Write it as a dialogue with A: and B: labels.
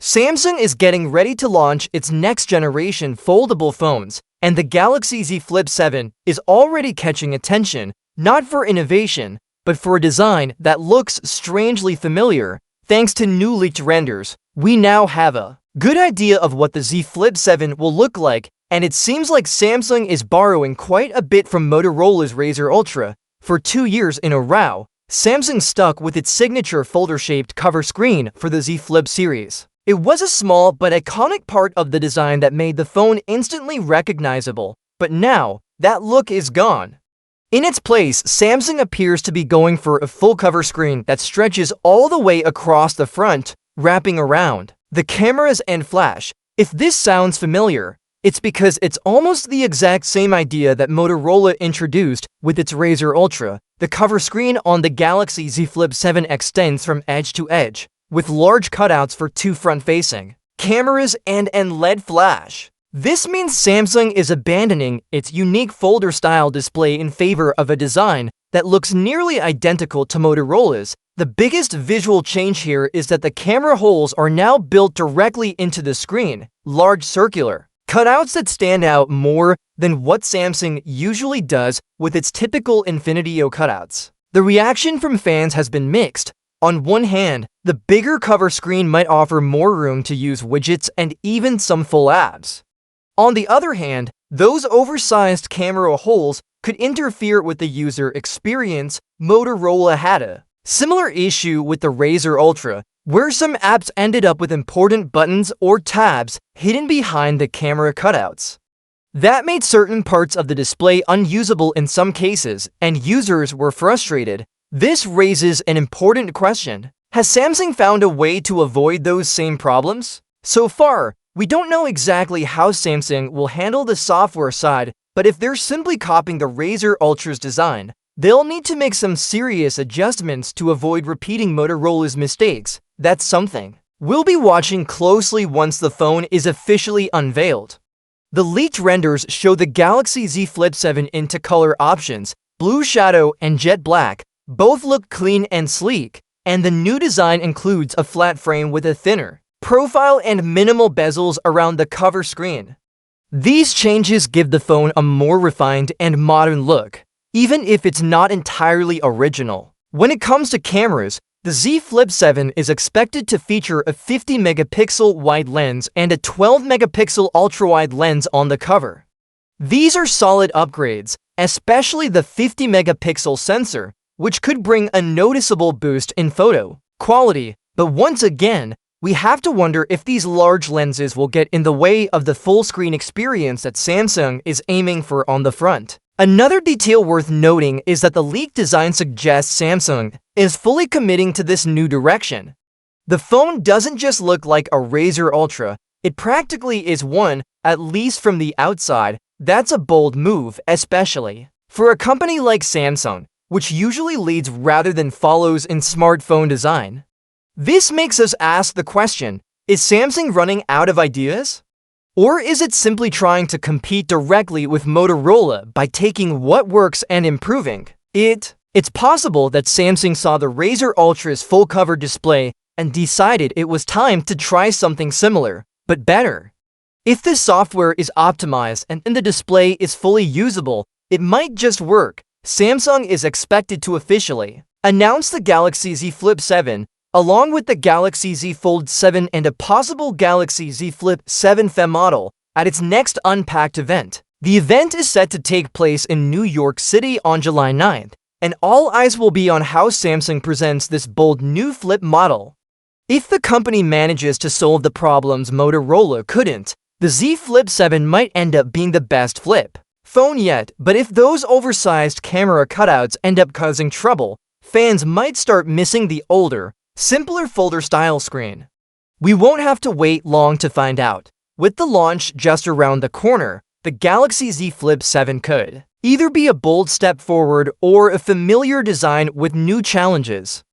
A: Samsung is getting ready to launch its next-generation foldable phones, and the Galaxy Z Flip 7 is already catching attention, not for innovation, but for a design that looks strangely familiar. Thanks to new leaked renders, we now have a good idea of what the Z Flip 7 will look like, and it seems like Samsung is borrowing quite a bit from Motorola's Razr Ultra. For 2 years in a row, Samsung stuck with its signature folder-shaped cover screen for the Z Flip series. It was a small but iconic part of the design that made the phone instantly recognizable, but now, that look is gone. In its place, Samsung appears to be going for a full cover screen that stretches all the way across the front, wrapping around the cameras and flash. If this sounds familiar, it's because it's almost the exact same idea that Motorola introduced with its Razr Ultra. The cover screen on the Galaxy Z Flip 7 extends from edge to edge, with large cutouts for 2 front-facing cameras and an LED flash. This means Samsung is abandoning its unique folder-style display in favor of a design that looks nearly identical to Motorola's. The biggest visual change here is that the camera holes are now built directly into the screen, large circular cutouts that stand out more than what Samsung usually does with its typical Infinity-O cutouts. The reaction from fans has been mixed. On one hand, the bigger cover screen might offer more room to use widgets and even some full apps. On the other hand, those oversized camera holes could interfere with the user experience. Motorola had a similar issue with the Razr Ultra, where some apps ended up with important buttons or tabs hidden behind the camera cutouts. That made certain parts of the display unusable in some cases, and users were frustrated. This raises an important question. Has Samsung found a way to avoid those same problems? So far, we don't know exactly how Samsung will handle the software side, but if they're simply copying the Razr Ultra's design, they'll need to make some serious adjustments to avoid repeating Motorola's mistakes. That's something we'll be watching closely once the phone is officially unveiled. The leaked renders show the Galaxy Z Flip 7 into color options, blue shadow and jet black. Both look clean and sleek, and the new design includes a flat frame with a thinner profile and minimal bezels around the cover screen. These changes give the phone a more refined and modern look, even if it's not entirely original. When it comes to cameras, the Z Flip 7 is expected to feature a 50-megapixel wide lens and a 12-megapixel ultra-wide lens on the cover. These are solid upgrades, especially the 50-megapixel sensor, which could bring a noticeable boost in photo quality. But once again, we have to wonder if these large lenses will get in the way of the full-screen experience that Samsung is aiming for on the front. Another detail worth noting is that the leaked design suggests Samsung is fully committing to this new direction. The phone doesn't just look like a Razr Ultra, it practically is one, at least from the outside. That's a bold move, especially for a company like Samsung, which usually leads rather than follows in smartphone design. This makes us ask the question, is Samsung running out of ideas? Or is it simply trying to compete directly with Motorola by taking what works and improving it? It's possible that Samsung saw the Razr Ultra's full-cover display and decided it was time to try something similar, but better. If the software is optimized and the display is fully usable, it might just work. Samsung is expected to officially announce the Galaxy Z Flip 7, along with the Galaxy Z Fold 7 and a possible Galaxy Z Flip 7 FE model, at its next Unpacked event. The event is set to take place in New York City on July 9th, and all eyes will be on how Samsung presents this bold new flip model. If the company manages to solve the problems Motorola couldn't, the Z Flip 7 might end up being the best flip phone yet. But if those oversized camera cutouts end up causing trouble, fans might start missing the older, simpler folder-style screen. We won't have to wait long to find out. With the launch just around the corner, the Galaxy Z Flip 7 could either be a bold step forward or a familiar design with new challenges.